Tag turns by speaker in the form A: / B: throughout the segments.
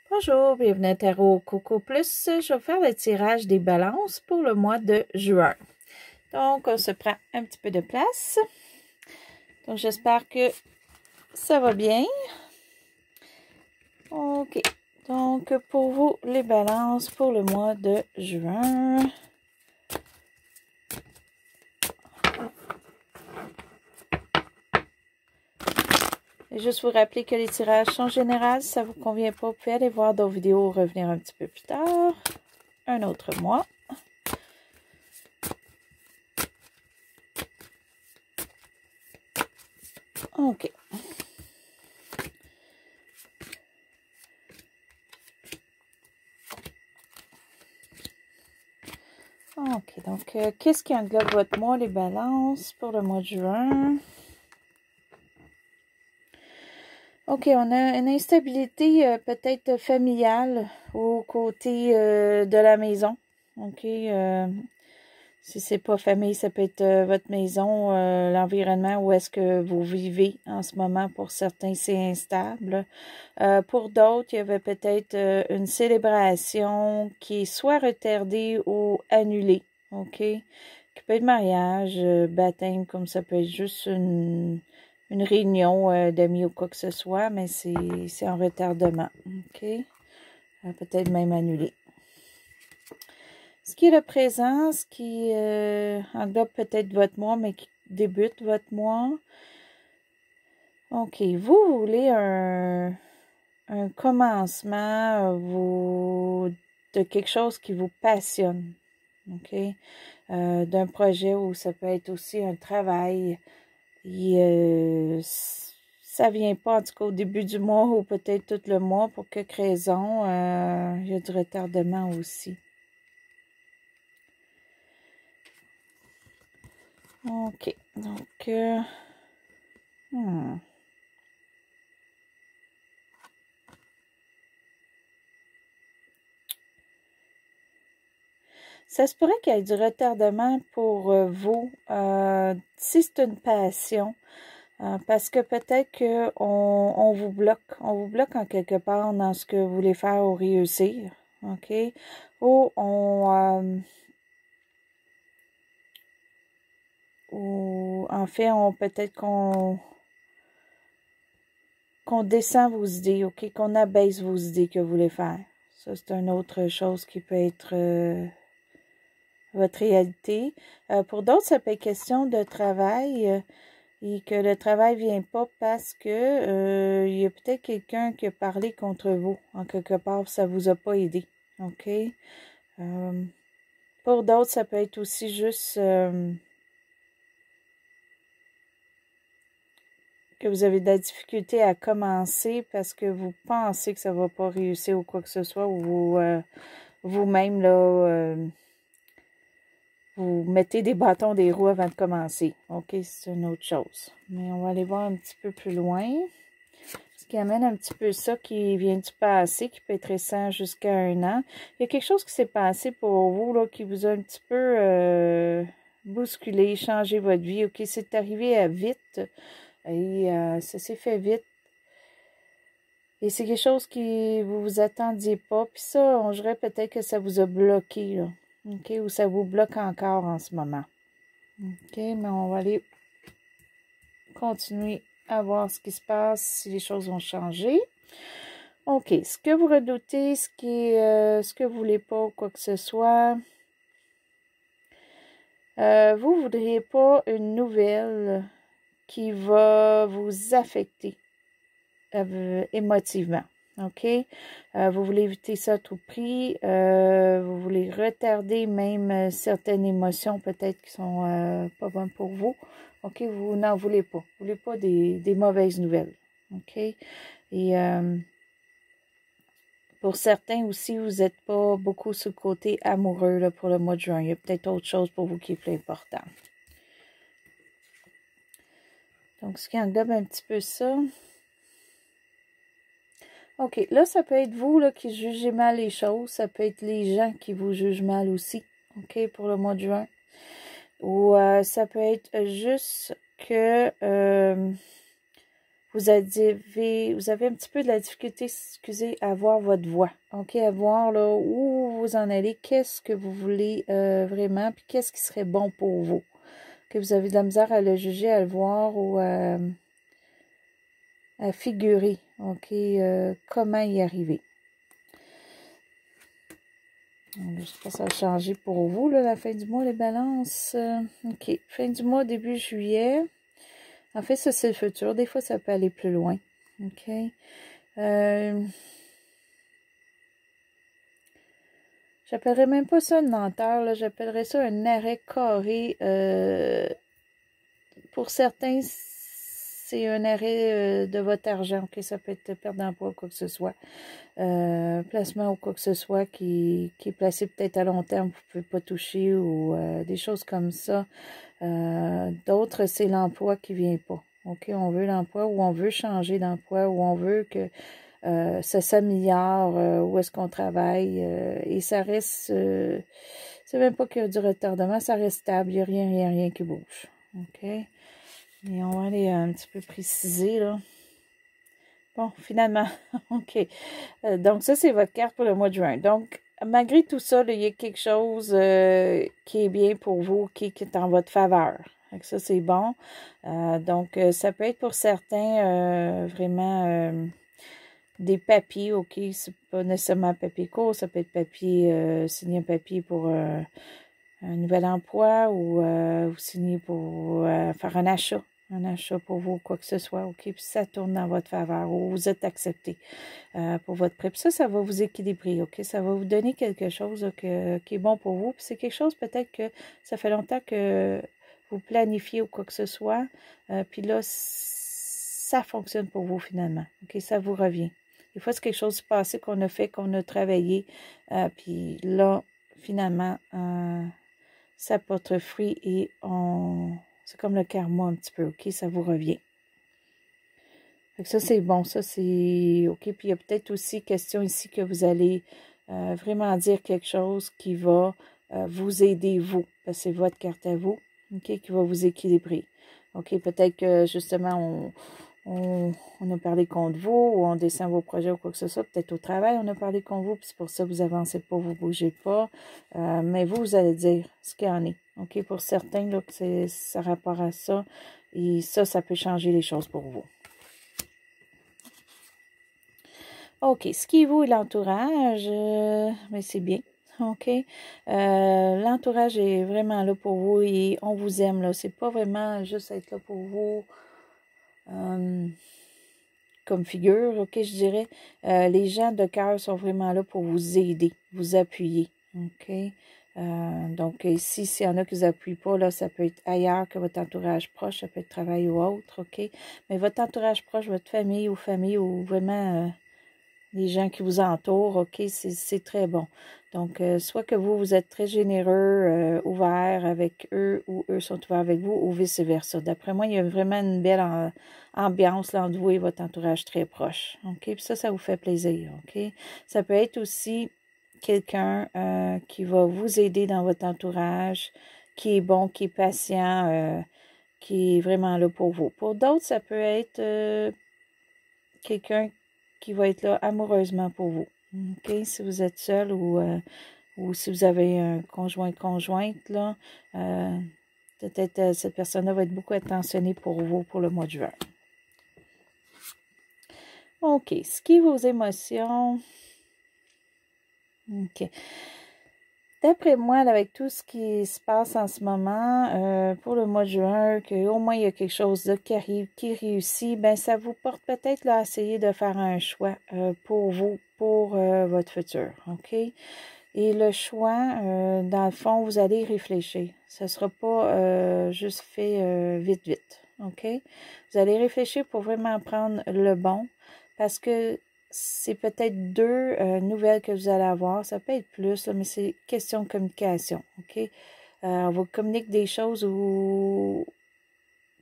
A: Bonjour, bienvenue à Tarot Coco Plus. Je vais faire le tirage des balances pour le mois de juin. Donc, on se prend un petit peu de place. Donc, j'espère que ça va bien. OK. Donc, pour vous, les balances pour le mois de juin. Et juste vous rappeler que les tirages sont généraux. Si ça ne vous convient pas, vous pouvez aller voir d'autres vidéos ou revenir un petit peu plus tard. Un autre mois. OK. OK, donc, qu'est-ce qui englobe votre mois, les balances pour le mois de juin? OK, on a une instabilité peut-être familiale au côté de la maison. OK, si c'est pas famille, ça peut être votre maison, l'environnement où est-ce que vous vivez en ce moment. Pour certains, c'est instable. Pour d'autres, il y avait peut-être une célébration qui est soit retardée ou annulée. OK, qui peut être mariage, baptême, comme ça peut être juste une réunion d'amis ou quoi que ce soit, mais c'est en retardement. OK, peut-être même annulé. Ce qui est le présent, ce qui englobe peut-être votre mois, mais qui débute votre mois. OK, vous voulez un commencement de quelque chose qui vous passionne. OK, d'un projet où ça peut être aussi un travail. Et ça vient pas, en tout cas, au début du mois ou peut-être tout le mois, pour quelque raison. Il y a du retardement aussi. OK. Donc, ça se pourrait qu'il y ait du retardement pour vous, si c'est une passion, parce que peut-être qu'on vous bloque. On vous bloque en quelque part dans ce que vous voulez faire ou réussir. OK? Ou en fait, peut-être qu'on descend vos idées, OK? Qu'on abaisse vos idées que vous voulez faire. Ça, c'est une autre chose qui peut être votre réalité. Pour d'autres, ça peut être question de travail et que le travail ne vient pas parce que il y a peut-être quelqu'un qui a parlé contre vous. En quelque part, ça ne vous a pas aidé. OK? Pour d'autres, ça peut être aussi juste que vous avez de la difficulté à commencer parce que vous pensez que ça ne va pas réussir ou quoi que ce soit, ou vous-même, là, vous mettez des bâtons des roues avant de commencer. OK, c'est une autre chose. Mais on va aller voir un petit peu plus loin. Ce qui amène un petit peu ça qui vient du passé, qui peut être récent jusqu'à 1 an. Il y a quelque chose qui s'est passé pour vous, là, qui vous a un petit peu bousculé, changé votre vie. OK, c'est arrivé à vite. Et ça s'est fait vite. Et c'est quelque chose qui vous vous attendiez pas. Puis ça, on dirait peut-être que ça vous a bloqué, là. OK, ou ça vous bloque encore en ce moment. OK, mais on va aller continuer à voir ce qui se passe, si les choses vont changer. OK, ce que vous redoutez, ce que vous voulez pas, ou quoi que ce soit. Vous ne voudriez pas une nouvelle qui va vous affecter émotivement. OK? Vous voulez éviter ça à tout prix. Vous voulez retarder même certaines émotions peut-être qui sont pas bonnes pour vous. OK? Vous n'en voulez pas. Vous ne voulez pas des mauvaises nouvelles. OK? Et pour certains aussi, vous n'êtes pas beaucoup sur le côté amoureux là, pour le mois de juin. Il y a peut-être autre chose pour vous qui est plus important. Donc, ce qui englobe un petit peu ça. OK, là, ça peut être vous là, qui jugez mal les choses. Ça peut être les gens qui vous jugent mal aussi, OK, pour le mois de juin. Ou ça peut être juste que vous vous avez un petit peu de la difficulté, excusez, à voir votre voie. OK, à voir là où vous en allez, qu'est-ce que vous voulez vraiment, puis qu'est-ce qui serait bon pour vous. Que vous avez de la misère à le juger, à le voir ou à figurer. OK, comment y arriver. Je ne sais pas si ça va changer pour vous, là, la fin du mois, les balances. OK. Fin du mois, début juillet. En fait, ça, c'est le futur. Des fois, ça peut aller plus loin. OK. J'appellerais même pas ça une lenteur, là. J'appellerais ça un arrêt carré. Pour certains, c'est un arrêt de votre argent. OK, ça peut être perte d'emploi ou quoi que ce soit. Placement ou quoi que ce soit qui est placé peut-être à long terme, vous ne pouvez pas toucher ou des choses comme ça. D'autres, c'est l'emploi qui ne vient pas. OK, on veut l'emploi ou on veut changer d'emploi ou on veut que ça s'améliore, où est-ce qu'on travaille et ça reste, c'est même pas qu'il y a du retardement, ça reste stable, il n'y a rien qui bouge. OK, et on va aller un petit peu préciser là. Bon, finalement, OK. Donc, ça, c'est votre carte pour le mois de juin. Donc, malgré tout ça, là, il y a quelque chose qui est bien pour vous, qui est en votre faveur. Donc, ça, c'est bon. Donc, ça peut être pour certains vraiment des papiers, OK? C'est pas nécessairement papier court, ça peut être papier, signer un papier pour un nouvel emploi ou vous signez pour faire un achat pour vous, quoi que ce soit, OK? Puis ça tourne dans votre faveur ou vous êtes accepté pour votre prêt. Puis ça va vous équilibrer, OK? Ça va vous donner quelque chose là, qui est bon pour vous. Puis c'est quelque chose peut-être que ça fait longtemps que vous planifiez ou quoi que ce soit. Puis là, ça fonctionne pour vous finalement, OK? Ça vous revient. Des fois, c'est quelque chose du passé qu'on a fait, qu'on a travaillé. Puis là, finalement, ça porte fruit et c'est comme le karma un petit peu, OK? Ça vous revient. Fait que ça, c'est bon. Ça, c'est OK. Puis il y a peut-être aussi question ici que vous allez vraiment dire quelque chose qui va vous aider, vous. Parce que c'est votre carte à vous, OK? Qui va vous équilibrer. OK? Peut-être que, justement, on a parlé contre vous, ou on descend vos projets ou quoi que ce soit. Peut-être au travail, on a parlé contre vous, puis c'est pour ça que vous avancez pas, vous bougez pas. Mais vous allez dire ce qu'il y en est. OK? Pour certains, là, que ça rapport à ça. Et ça peut changer les choses pour vous. OK. Ce qui est vous et l'entourage, mais c'est bien. OK? L'entourage est vraiment là pour vous et on vous aime, là. C'est pas vraiment juste être là pour vous. Comme figure, OK, je dirais, les gens de cœur sont vraiment là pour vous aider, vous appuyer, OK? Donc, ici, s'il y en a qui ne vous appuient pas, là, ça peut être ailleurs que votre entourage proche, ça peut être travail ou autre, OK? Mais votre entourage proche, votre famille ou vraiment les gens qui vous entourent, OK, c'est très bon. Donc, soit que vous êtes très généreux, ouvert avec eux, ou eux sont ouverts avec vous, ou vice-versa. D'après moi, il y a vraiment une belle ambiance là entre vous et votre entourage très proche. OK, puis ça vous fait plaisir, OK? Ça peut être aussi quelqu'un qui va vous aider dans votre entourage, qui est bon, qui est patient, qui est vraiment là pour vous. Pour d'autres, ça peut être quelqu'un qui va être là amoureusement pour vous. OK? Si vous êtes seul ou si vous avez un conjointe, là, peut-être cette personne-là va être beaucoup attentionnée pour vous pour le mois de juin. OK. Ce qui est vos émotions. OK. D'après moi, là, avec tout ce qui se passe en ce moment, pour le mois de juin, qu'au moins il y a quelque chose là, qui arrive, qui réussit, ben ça vous porte peut-être là, à essayer de faire un choix pour vous, pour votre futur, OK? Et le choix, dans le fond, vous allez y réfléchir. Ce ne sera pas juste fait vite, OK? Vous allez réfléchir pour vraiment prendre le bon, parce que c'est peut-être deux nouvelles que vous allez avoir. Ça peut être plus, là, mais c'est question de communication, OK? On vous communique des choses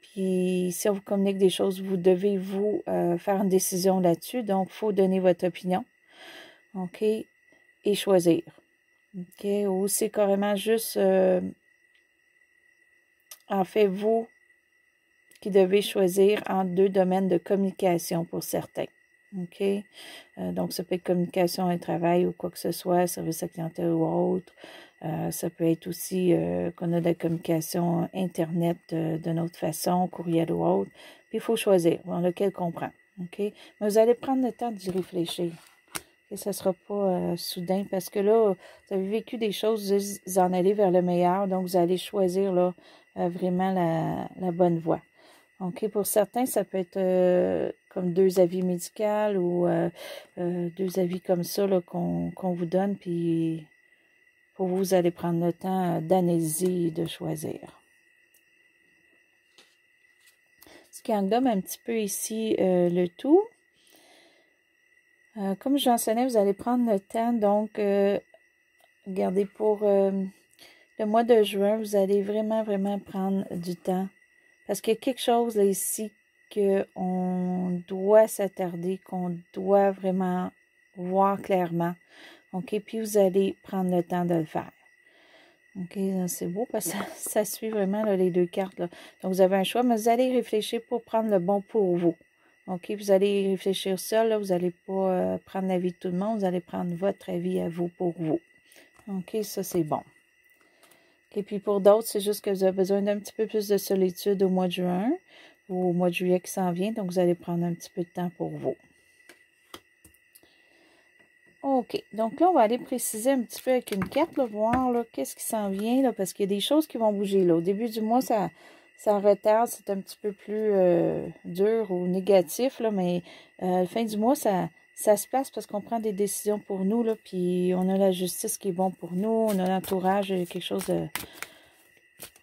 A: puis si on vous communique des choses, vous devez vous faire une décision là-dessus. Donc, il faut donner votre opinion, OK? Et choisir, OK? Ou c'est carrément juste, en fait, vous qui devez choisir entre deux domaines de communication pour certains. OK? Donc, ça peut être communication et travail ou quoi que ce soit, service à clientèle ou autre. Ça peut être aussi qu'on a de la communication Internet d'une autre façon, courriel ou autre. Puis, il faut choisir dans lequel qu'on prend. OK? Mais vous allez prendre le temps d'y réfléchir. Et ça ne sera pas soudain parce que là, vous avez vécu des choses, vous en allez vers le meilleur. Donc, vous allez choisir là, vraiment la bonne voie. OK, pour certains, ça peut être comme 2 avis médicaux ou 2 avis comme ça qu'on vous donne. Puis, pour vous, vous allez prendre le temps d'analyser et de choisir. Ce qui englobe un petit peu ici le tout. Comme je mentionnais, vous allez prendre le temps, donc, regardez, pour le mois de juin, vous allez vraiment, vraiment prendre du temps. Parce qu'il y a quelque chose là ici qu'on doit s'attarder, qu'on doit vraiment voir clairement. OK, puis vous allez prendre le temps de le faire. OK, c'est beau parce que ça suit vraiment là, les deux cartes. Là. Donc, vous avez un choix, mais vous allez réfléchir pour prendre le bon pour vous. OK, vous allez réfléchir seul, là, vous n'allez pas prendre l'avis de tout le monde, vous allez prendre votre avis à vous pour vous. OK, ça c'est bon. Et puis pour d'autres, c'est juste que vous avez besoin d'un petit peu plus de solitude au mois de juin ou au mois de juillet qui s'en vient, donc vous allez prendre un petit peu de temps pour vous. OK, donc là, on va aller préciser un petit peu avec une carte, là, voir qu'est-ce qui s'en vient, là, parce qu'il y a des choses qui vont bouger. Là. Au début du mois, ça retarde, c'est un petit peu plus dur ou négatif, là, mais à la fin du mois, ça se passe parce qu'on prend des décisions pour nous, là, puis on a la justice qui est bon pour nous, on a l'entourage, quelque chose de,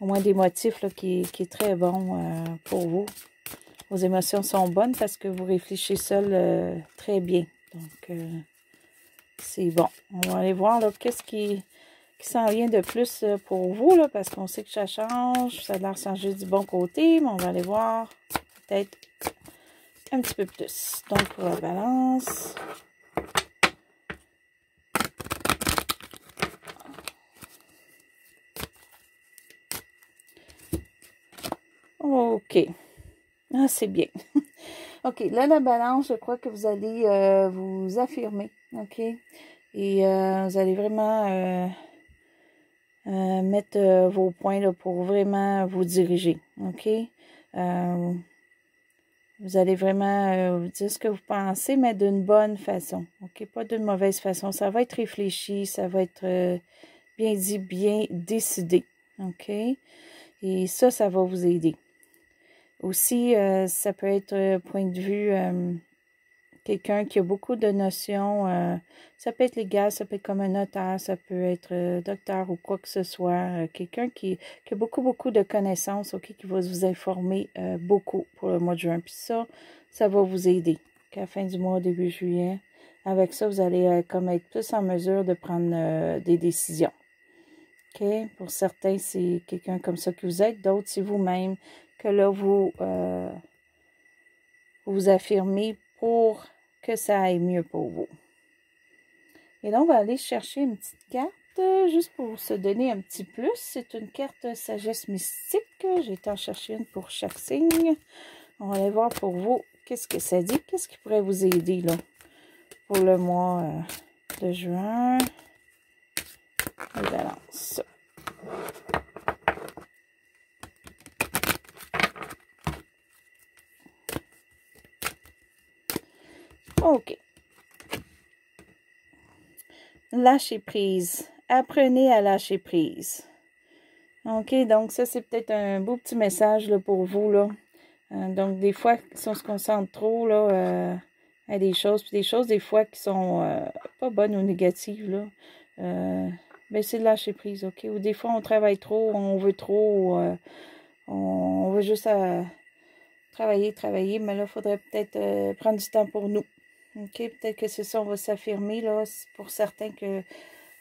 A: au moins des motifs là, qui est très bon pour vous. Vos émotions sont bonnes parce que vous réfléchissez seul très bien. Donc, c'est bon. On va aller voir qu'est-ce qui s'en vient de plus pour vous, là, parce qu'on sait que ça change. Ça a l'air de changer du bon côté, mais on va aller voir peut-être un petit peu plus. Donc, pour la balance. OK. Ah, c'est bien. OK. Là, la balance, je crois que vous allez vous affirmer. OK. Et vous allez vraiment mettre vos points là, pour vraiment vous diriger. OK. Vous allez vraiment vous dire ce que vous pensez, mais d'une bonne façon. OK. Pas d'une mauvaise façon. Ça va être réfléchi. Ça va être bien dit, bien décidé. OK. Et ça va vous aider. Aussi, ça peut être point de vue quelqu'un qui a beaucoup de notions. Ça peut être légal, ça peut être comme un notaire, ça peut être docteur ou quoi que ce soit. Quelqu'un qui a beaucoup, beaucoup de connaissances, OK, qui va vous informer beaucoup pour le mois de juin. Puis ça va vous aider. À la fin du mois, début juillet, avec ça, vous allez comme être plus en mesure de prendre des décisions. OK? Pour certains, c'est quelqu'un comme ça qui vous aide. D'autres, c'est vous-même que là, vous vous affirmez pour que ça aille mieux pour vous. Et là, on va aller chercher une petite carte juste pour se donner un petit plus. C'est une carte sagesse mystique. J'ai été en chercher une pour chaque signe. On va aller voir pour vous qu'est-ce que ça dit. Qu'est-ce qui pourrait vous aider là pour le mois de juin. La balance. OK. Lâcher prise. Apprenez à lâcher prise. OK, donc ça, c'est peut-être un beau petit message là, pour vous. Là. Donc, des fois, si on se concentre trop là, à des choses, puis des choses, des fois, qui sont pas bonnes ou négatives, là, ben, c'est de lâcher prise, OK? Ou des fois, on travaille trop, on veut trop, on veut juste travailler, mais là, il faudrait peut-être prendre du temps pour nous. OK, peut-être que c'est ça, on va s'affirmer, là, pour certains que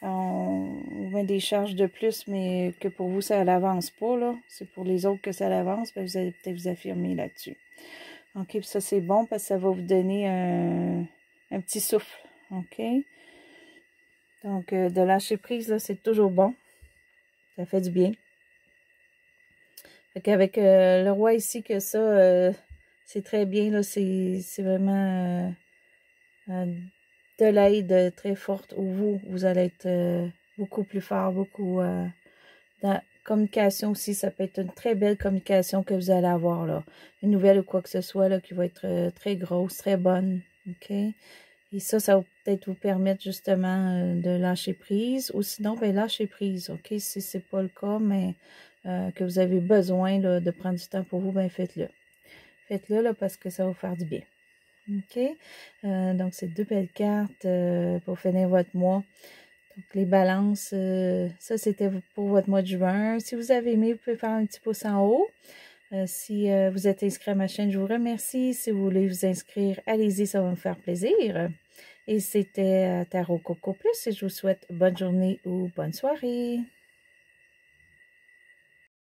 A: on met des charges de plus, mais que pour vous, ça n'avance pas, là. C'est pour les autres que ça avance, ben vous allez peut-être vous affirmer là-dessus. OK, puis ça, c'est bon parce que ça va vous donner un petit souffle. OK? Donc, de lâcher prise, là, c'est toujours bon. Ça fait du bien. Fait qu'avec le roi ici que ça, c'est très bien, là, c'est vraiment de l'aide très forte où vous allez être beaucoup plus fort, beaucoup dans communication aussi, ça peut être une très belle communication que vous allez avoir, là. Une nouvelle ou quoi que ce soit, là, qui va être très grosse, très bonne, OK? Et ça va peut-être vous permettre justement de lâcher prise, ou sinon, ben lâcher prise, OK? Si c'est pas le cas, mais que vous avez besoin là, de prendre du temps pour vous, ben faites-le. Faites-le là, parce que ça va vous faire du bien. OK? Donc, c'est 2 belles cartes pour finir votre mois. Donc, les balances, ça, c'était pour votre mois de juin. Si vous avez aimé, vous pouvez faire un petit pouce en haut. Si vous êtes inscrit à ma chaîne, je vous remercie. Si vous voulez vous inscrire, allez-y, ça va me faire plaisir. Et c'était Tarot Coco Plus et je vous souhaite bonne journée ou bonne soirée.